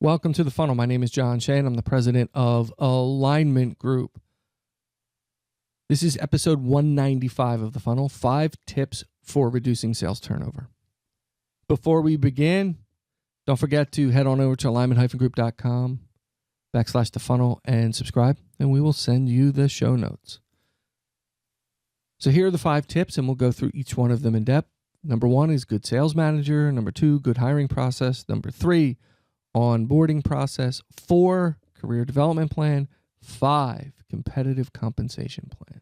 Welcome to The Funnel. My name is John Shane. I'm the president of Alignment Group. This is episode 195 of The Funnel, 5 tips for reducing sales turnover. Before we begin, don't forget to head on over to alignment-group.com/The Funnel and subscribe, and we will send you the show notes. So here are the 5 tips, and we'll go through each one of them in depth. Number 1 is good sales manager. Number 2, good hiring process. Number 3, onboarding process. 4, career development plan. 5, competitive compensation plan.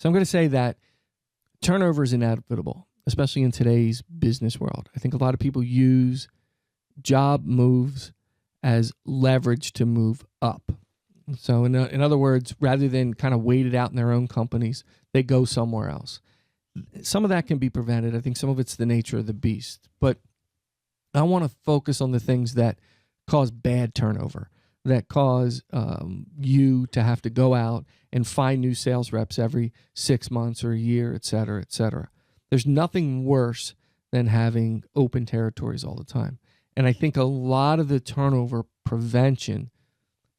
So I'm going to say that turnover is inevitable, especially in today's business world. I think a lot of people use job moves as leverage to move up. So in other words, rather than kind of wait it out in their own companies, they go somewhere else. Some of that can be prevented. I think some of it's the nature of the beast. But I want to focus on the things that cause bad turnover, that cause you to have to go out and find new sales reps every 6 months or a year, et cetera, et cetera. There's nothing worse than having open territories all the time. And I think a lot of the turnover prevention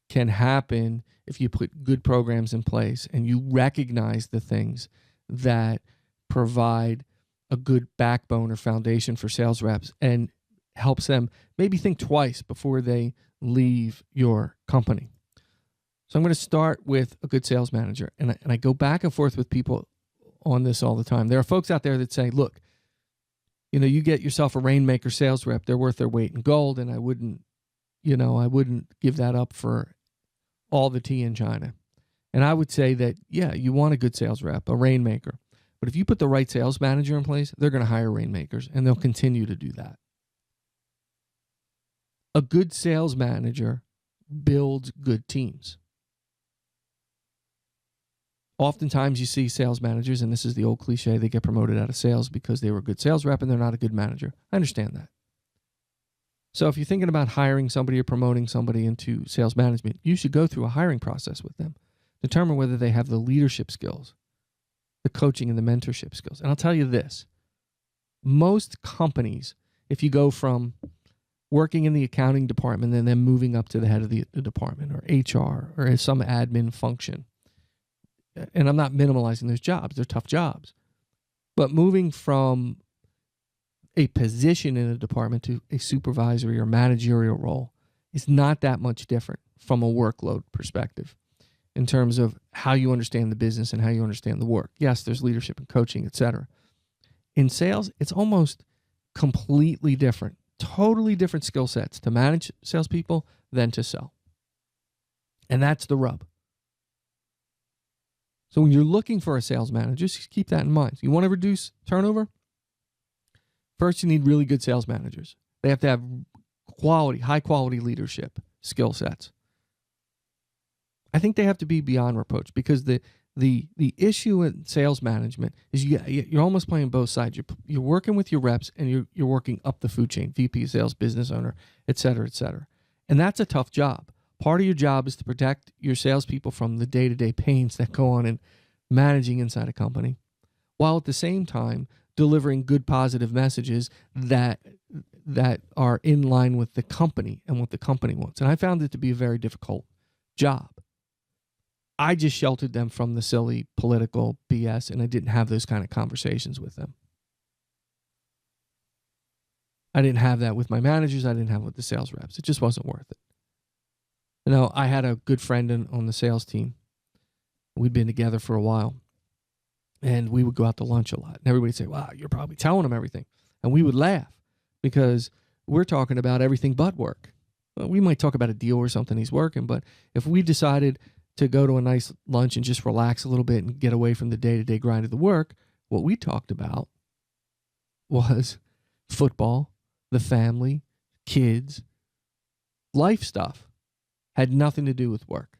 can happen if you put good programs in place and you recognize the things that provide a good backbone or foundation for sales reps and helps them maybe think twice before they leave your company. So I'm going to start with a good sales manager. And I go back and forth with people on this all the time. There are folks out there that say, look, you get yourself a Rainmaker sales rep, they're worth their weight in gold, and I wouldn't give that up for all the tea in China. And I would say that, yeah, you want a good sales rep, a Rainmaker. But if you put the right sales manager in place, they're going to hire Rainmakers, and they'll continue to do that. A good sales manager builds good teams. Oftentimes you see sales managers, and this is the old cliche, they get promoted out of sales because they were a good sales rep and they're not a good manager. I understand that. So if you're thinking about hiring somebody or promoting somebody into sales management, you should go through a hiring process with them. Determine whether they have the leadership skills, the coaching and the mentorship skills. And I'll tell you this, most companies, if you go from working in the accounting department and then moving up to the head of the department or HR or some admin function, and I'm not minimalizing those jobs, they're tough jobs, but moving from a position in a department to a supervisory or managerial role is not that much different from a workload perspective in terms of how you understand the business and how you understand the work. Yes, there's leadership and coaching, et cetera. In sales, it's almost completely different, totally different skill sets to manage salespeople than to sell. And that's the rub. So when you're looking for a sales manager, just keep that in mind. You want to reduce turnover? First, you need really good sales managers. They have to have high quality leadership skill sets. I think they have to be beyond reproach because the issue in sales management is you're almost playing both sides. You're working with your reps and you're working up the food chain, VP of sales, business owner, et cetera, et cetera. And that's a tough job. Part of your job is to protect your salespeople from the day-to-day pains that go on in managing inside a company, while at the same time delivering good positive messages that are in line with the company and what the company wants. And I found it to be a very difficult job. I just sheltered them from the silly political BS, and I didn't have those kind of conversations with them. I didn't have that with my managers. I didn't have it with the sales reps. It just wasn't worth it. I had a good friend on the sales team. We'd been together for a while, and we would go out to lunch a lot. And everybody would say, wow, you're probably telling him everything. And we would laugh because we're talking about everything but work. Well, we might talk about a deal or something he's working, but if we decided to go to a nice lunch and just relax a little bit and get away from the day-to-day grind of the work, what we talked about was football, the family, kids, life stuff. Had nothing to do with work.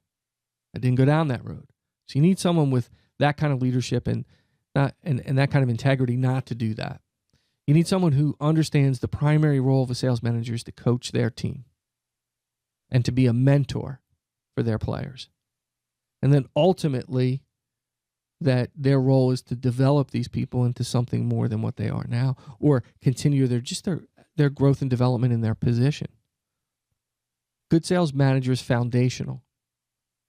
I didn't go down that road. So you need someone with that kind of leadership and that kind of integrity not to do that. You need someone who understands the primary role of a sales manager is to coach their team and to be a mentor for their players. And then ultimately, that their role is to develop these people into something more than what they are now, or continue their growth and development in their position. Good sales manager is foundational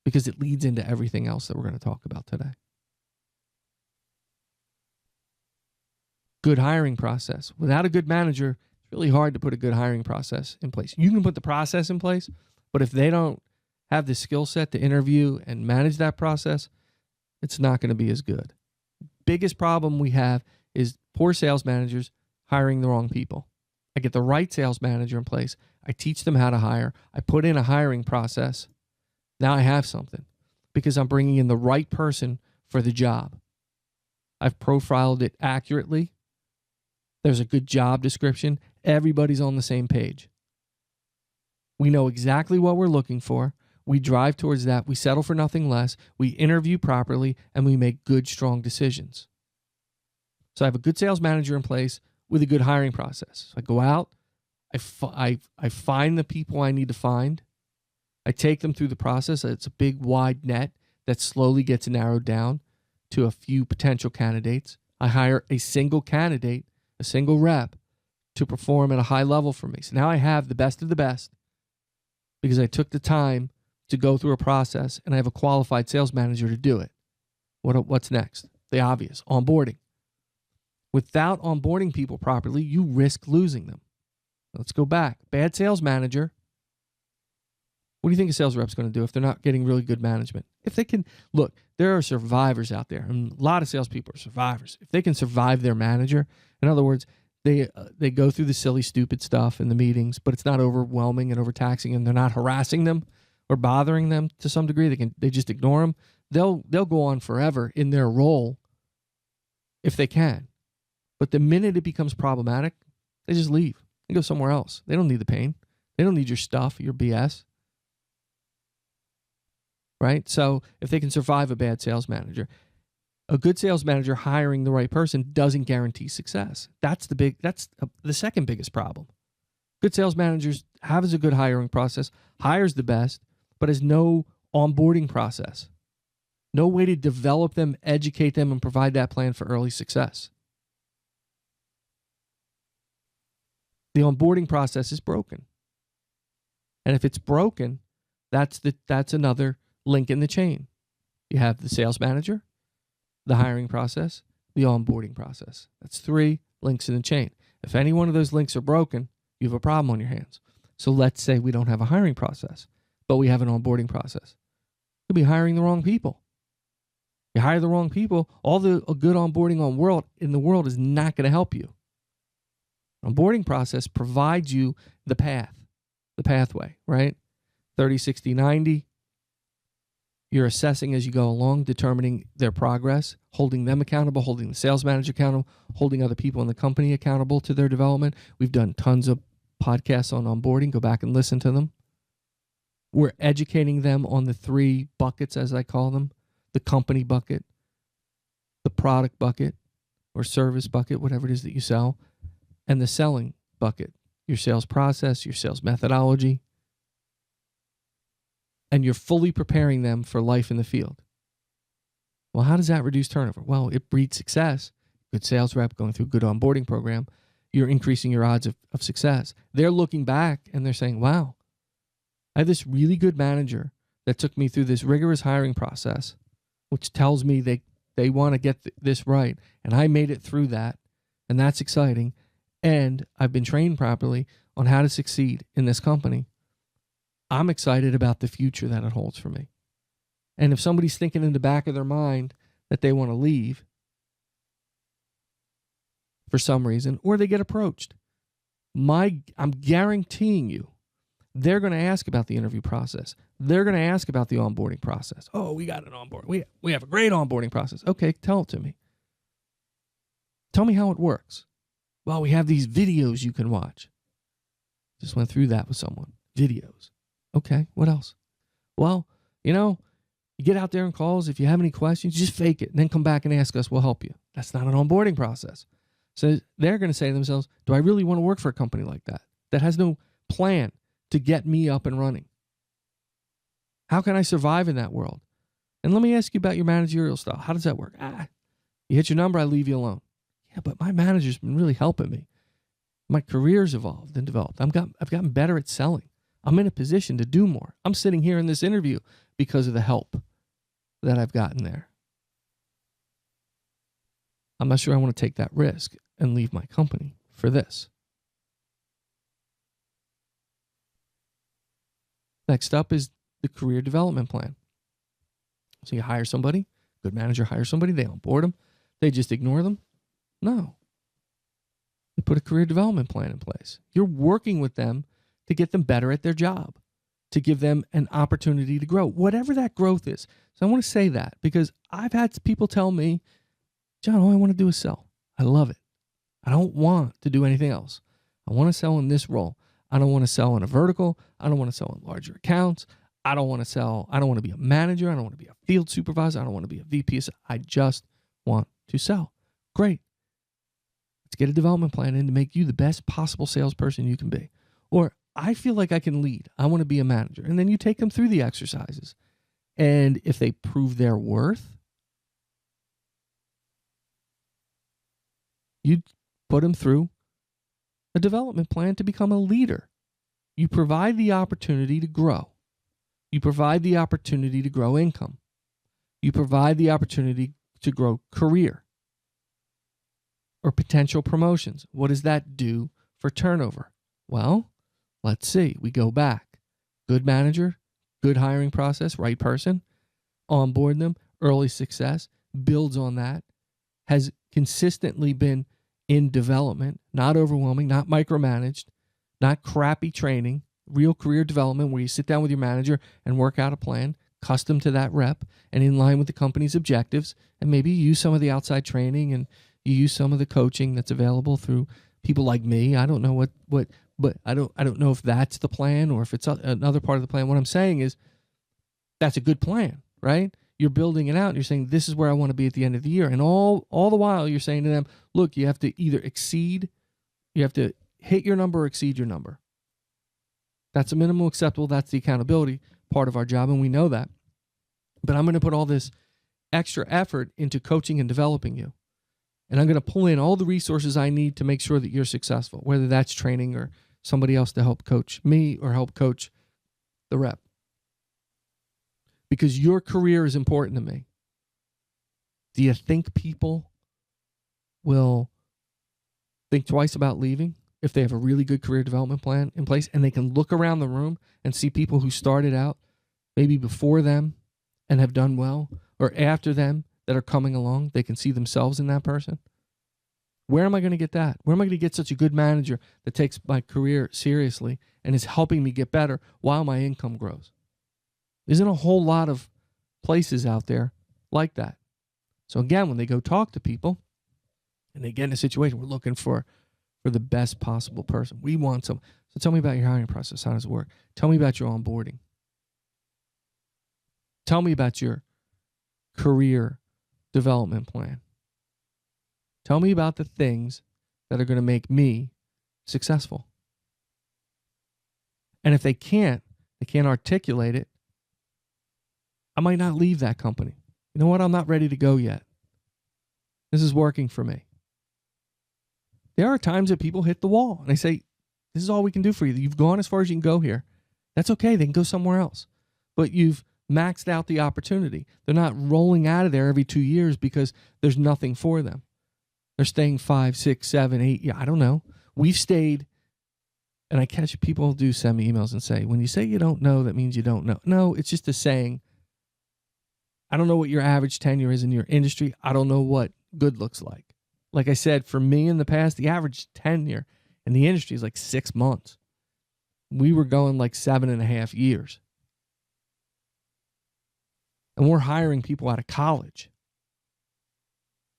because it leads into everything else that we're going to talk about today. Good hiring process. Without a good manager, it's really hard to put a good hiring process in place. You can put the process in place, but if they don't have the skill set to interview and manage that process, it's not going to be as good. Biggest problem we have is poor sales managers hiring the wrong people. I get the right sales manager in place. I teach them how to hire. I put in a hiring process. Now I have something because I'm bringing in the right person for the job. I've profiled it accurately. There's a good job description. Everybody's on the same page. We know exactly what we're looking for. We drive towards that. We settle for nothing less. We interview properly, and we make good, strong decisions. So I have a good sales manager in place with a good hiring process. So I go out. I find the people I need to find. I take them through the process. It's a big, wide net that slowly gets narrowed down to a few potential candidates. I hire a single candidate, a single rep, to perform at a high level for me. So now I have the best of the best because I took the time to go through a process, and I have a qualified sales manager to do it. What's next? The obvious, onboarding. Without onboarding people properly, you risk losing them. Let's go back. Bad sales manager. What do you think a sales rep's going to do if they're not getting really good management? If they can, look, there are survivors out there, and a lot of salespeople are survivors. If they can survive their manager, in other words, they go through the silly, stupid stuff in the meetings, but it's not overwhelming and overtaxing, and they're not harassing them or bothering them to some degree. They just ignore them. They'll go on forever in their role if they can. But the minute it becomes problematic, they just leave and go somewhere else. They don't need the pain. They don't need your stuff, your BS. Right? So if they can survive a bad sales manager, a good sales manager hiring the right person doesn't guarantee success. That's the second biggest problem. Good sales managers have a good hiring process, hires the best, but has no onboarding process. No way to develop them, educate them, and provide that plan for early success. The onboarding process is broken. And if it's broken, that's another link in the chain. You have the sales manager, the hiring process, the onboarding process. That's 3 links in the chain. If any one of those links are broken, you have a problem on your hands. So let's say we don't have a hiring process, but we have an onboarding process. You'll be hiring the wrong people. You hire the wrong people, all the good onboarding in the world is not going to help you. Onboarding process provides you the pathway, right? 30, 60, 90. You're assessing as you go along, determining their progress, holding them accountable, holding the sales manager accountable, holding other people in the company accountable to their development. We've done tons of podcasts on onboarding. Go back and listen to them. We're educating them on the 3 buckets, as I call them: the company bucket, the product bucket or service bucket, whatever it is that you sell, and the selling bucket, your sales process, your sales methodology. And you're fully preparing them for life in the field. Well, how does that reduce turnover? Well, it breeds success. Good sales rep going through a good onboarding program, you're increasing your odds of success. They're looking back and they're saying, wow, I have this really good manager that took me through this rigorous hiring process, which tells me they want to get this right. And I made it through that. And that's exciting. And I've been trained properly on how to succeed in this company. I'm excited about the future that it holds for me. And if somebody's thinking in the back of their mind that they want to leave for some reason, or they get approached, I'm guaranteeing you, they're going to ask about the interview process. They're going to ask about the onboarding process. Oh, we got an onboarding. We have a great onboarding process. Okay, tell it to me. Tell me how it works. Well, we have these videos you can watch. Just went through that with someone. Videos. Okay, what else? Well, you get out there in calls. If you have any questions, just fake it and then come back and ask us. We'll help you. That's not an onboarding process. So they're going to say to themselves, do I really want to work for a company like that has no plan to get me up and running? How can I survive in that world? And let me ask you about your managerial style. How does that work? You hit your number, I leave you alone. Yeah, but my manager's been really helping me. My career's evolved and developed. I've gotten better at selling. I'm in a position to do more. I'm sitting here in this interview because of the help that I've gotten there. I'm not sure I want to take that risk and leave my company for this. Next up is the career development plan. So you hire somebody, good manager hires somebody, they onboard them, they just ignore them? No. You put a career development plan in place. You're working with them to get them better at their job, to give them an opportunity to grow, whatever that growth is. So I want to say that because I've had people tell me, John, all I want to do is sell. I love it. I don't want to do anything else. I want to sell in this role. I don't want to sell in a vertical. I don't want to sell in larger accounts. I don't want to sell. I don't want to be a manager. I don't want to be a field supervisor. I don't want to be a VP. I just want to sell. Great. Let's get a development plan in to make you the best possible salesperson you can be. Or I feel like I can lead. I want to be a manager. And then you take them through the exercises. And if they prove their worth, you put them through a development plan to become a leader. You provide the opportunity to grow. You provide the opportunity to grow income. You provide the opportunity to grow career or potential promotions. What does that do for turnover? Well, let's see. We go back. Good manager, good hiring process, right person, onboard them, early success, builds on that, has consistently been in development, not overwhelming, not micromanaged, not crappy training, real career development where you sit down with your manager and work out a plan, custom to that rep and in line with the company's objectives, and maybe you use some of the outside training and you use some of the coaching that's available through people like me. I don't know but I don't know if that's the plan or if it's another part of the plan. What I'm saying is that's a good plan, right? You're building it out and you're saying, this is where I want to be at the end of the year. And all the while you're saying to them, look, you have to either you have to hit your number or exceed your number. That's a minimal acceptable. That's the accountability part of our job. And we know that. But I'm going to put all this extra effort into coaching and developing you. And I'm going to pull in all the resources I need to make sure that you're successful, whether that's training or somebody else to help coach me or help coach the rep. Because your career is important to me. Do you think people will think twice about leaving if they have a really good career development plan in place and they can look around the room and see people who started out maybe before them and have done well, or after them that are coming along, they can see themselves in that person? Where am I going to get that? Where am I going to get such a good manager that takes my career seriously and is helping me get better while my income grows? Isn't a whole lot of places out there like that. So again, when they go talk to people and they get in a situation, we're looking for the best possible person. We want some. So tell me about your hiring process. How does it work? Tell me about your onboarding. Tell me about your career development plan. Tell me about the things that are going to make me successful. And if they can't articulate it, I might not leave that company. You know what? I'm not ready to go yet. This is working for me. There are times that people hit the wall and they say, this is all we can do for you. You've gone as far as you can go here. That's okay. They can go somewhere else. But you've maxed out the opportunity. They're not rolling out of there every 2 years because there's nothing for them. They're staying 5, 6, 7, 8. Yeah, I don't know. We've stayed, and I catch people do send me emails and say, when you say you don't know, that means you don't know. No, it's just a saying. I don't know what your average tenure is in your industry. I don't know what good looks like. Like I said, for me in the past, the average tenure in the industry is like 6 months. We were going like 7.5 years. And we're hiring people out of college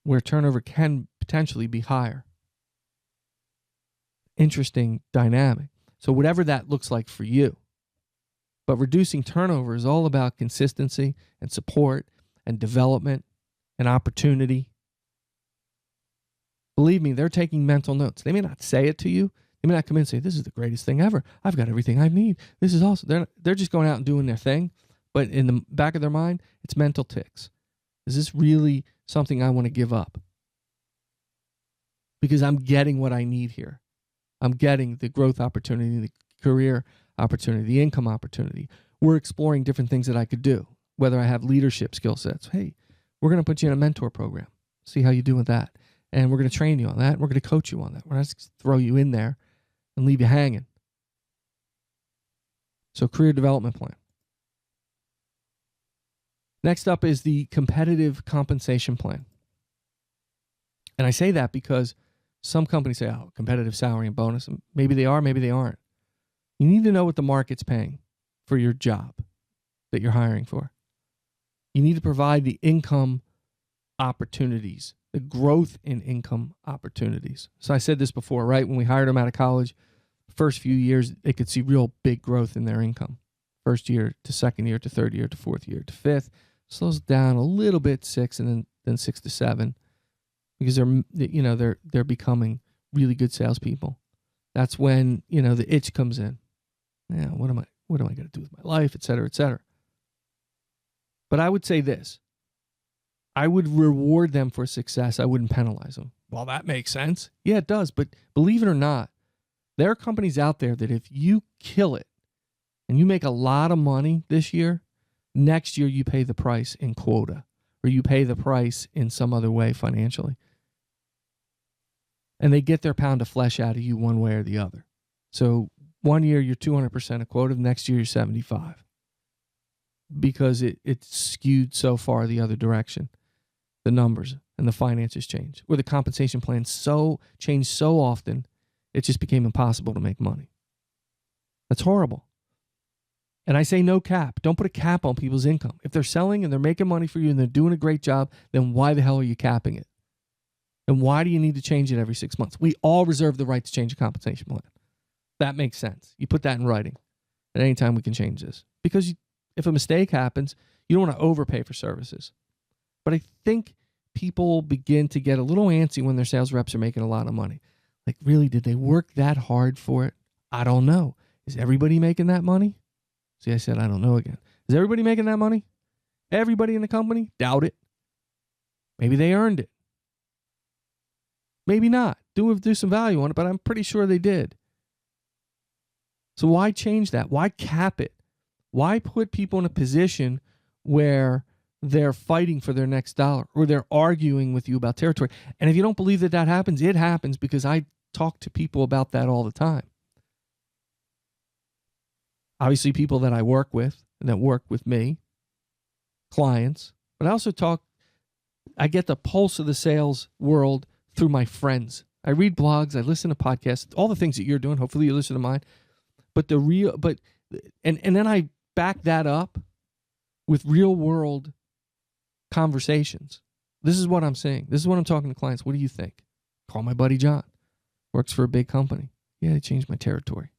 where turnover can potentially be higher. Interesting dynamic. So whatever that looks like for you. But reducing turnover is all about consistency and support and development and opportunity. Believe me, they're taking mental notes. They may not say it to you. They may not come in and say, this is the greatest thing ever. I've got everything I need. This is awesome. They're just going out and doing their thing. But in the back of their mind, it's mental ticks. Is this really something I want to give up? Because I'm getting what I need here. I'm getting the growth opportunity, the career opportunity, the income opportunity. We're exploring different things that I could do, whether I have leadership skill sets. Hey, we're going to put you in a mentor program. See how you do with that. And we're going to train you on that. We're going to coach you on that. We're not just throw you in there and leave you hanging. So career development plan. Next up is the competitive compensation plan. And I say that because some companies say, oh, competitive salary and bonus. And maybe they are, maybe they aren't. You need to know what the market's paying for your job that you're hiring for. You need to provide the income opportunities, the growth in income opportunities. So I said this before, right? When we hired them out of college, first few years, they could see real big growth in their income. First year to second year to third year to fourth year to fifth. Slows down a little bit, 6, and then 6 to 7. Because they're becoming really good salespeople. That's when, the itch comes in. Yeah, what am I going to do with my life, et cetera, et cetera. But I would say this. I would reward them for success. I wouldn't penalize them. Well, that makes sense. Yeah, it does. But believe it or not, there are companies out there that if you kill it and you make a lot of money this year, next year you pay the price in quota or you pay the price in some other way financially. And they get their pound of flesh out of you one way or the other. So one year you're 200% of quota, next year you're 75. Because it's skewed so far the other direction. The numbers and the finances change. Or the compensation plan changed so often, it just became impossible to make money. That's horrible. And I say no cap. Don't put a cap on people's income. If they're selling and they're making money for you and they're doing a great job, then why the hell are you capping it? And why do you need to change it every 6 months? We all reserve the right to change a compensation plan. That makes sense. You put that in writing. At any time we can change this. Because if a mistake happens, you don't want to overpay for services. But I think people begin to get a little antsy when their sales reps are making a lot of money. Like, really, did they work that hard for it? I don't know. Is everybody making that money? See, I said I don't know again. Is everybody making that money? Everybody in the company? Doubt it. Maybe they earned it. Maybe not. Do some value on it, but I'm pretty sure they did. So why change that? Why cap it? Why put people in a position where they're fighting for their next dollar or they're arguing with you about territory? And if you don't believe that happens, it happens because I talk to people about that all the time. Obviously, people that I work with and that work with me, clients, but I also I get the pulse of the sales world through my friends. I read blogs, I listen to podcasts, all the things that you're doing. Hopefully you listen to mine. But and then I back that up with real world conversations. This is what I'm saying. This is what I'm talking to clients. What do you think? Call my buddy John. Works for a big company. Yeah, they changed my territory.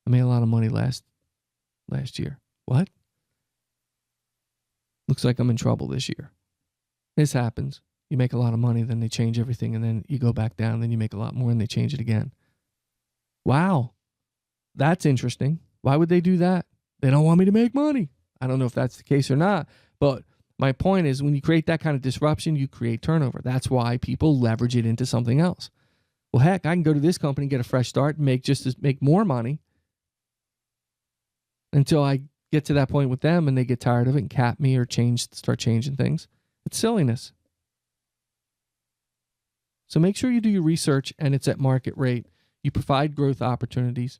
I made a lot of money last year. What? Looks like I'm in trouble this year. This happens. You make a lot of money, then they change everything, and then you go back down, then you make a lot more, and they change it again. Wow. That's interesting. Why would they do that? They don't want me to make money. I don't know if that's the case or not, but my point is when you create that kind of disruption, you create turnover. That's why people leverage it into something else. Well, heck, I can go to this company, get a fresh start, make more money until I get to that point with them and they get tired of it and cap me or start changing things. It's silliness. So make sure you do your research and it's at market rate. You provide growth opportunities.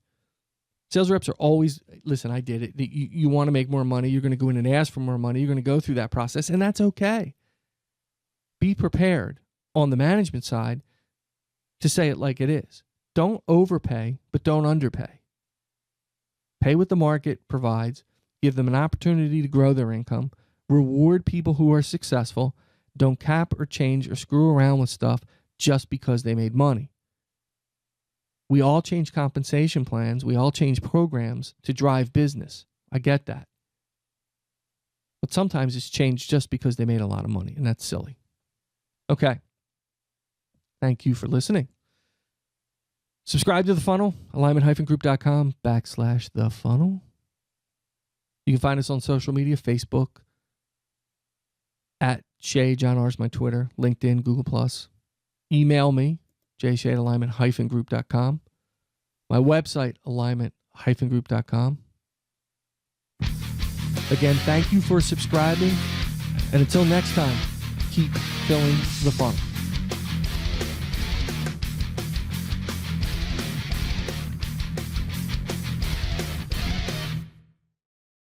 Sales reps are always, listen, I did it. You want to make more money. You're going to go in and ask for more money. You're going to go through that process, and that's okay. Be prepared on the management side to say it like it is. Don't overpay, but don't underpay. Pay what the market provides. Give them an opportunity to grow their income. Reward people who are successful. Don't cap or change or screw around with stuff just because they made money. We all change compensation plans. We all change programs to drive business. I get that. But sometimes it's changed just because they made a lot of money, and that's silly. Okay. Thank you for listening. Subscribe to The Funnel, alignment-group.com/The Funnel. You can find us on social media, Facebook, at Shay John R is my Twitter, LinkedIn, Google+. Email me, jshay@alignment-group.com. My website, group.com. Again, thank you for subscribing. And until next time, keep filling the funnel.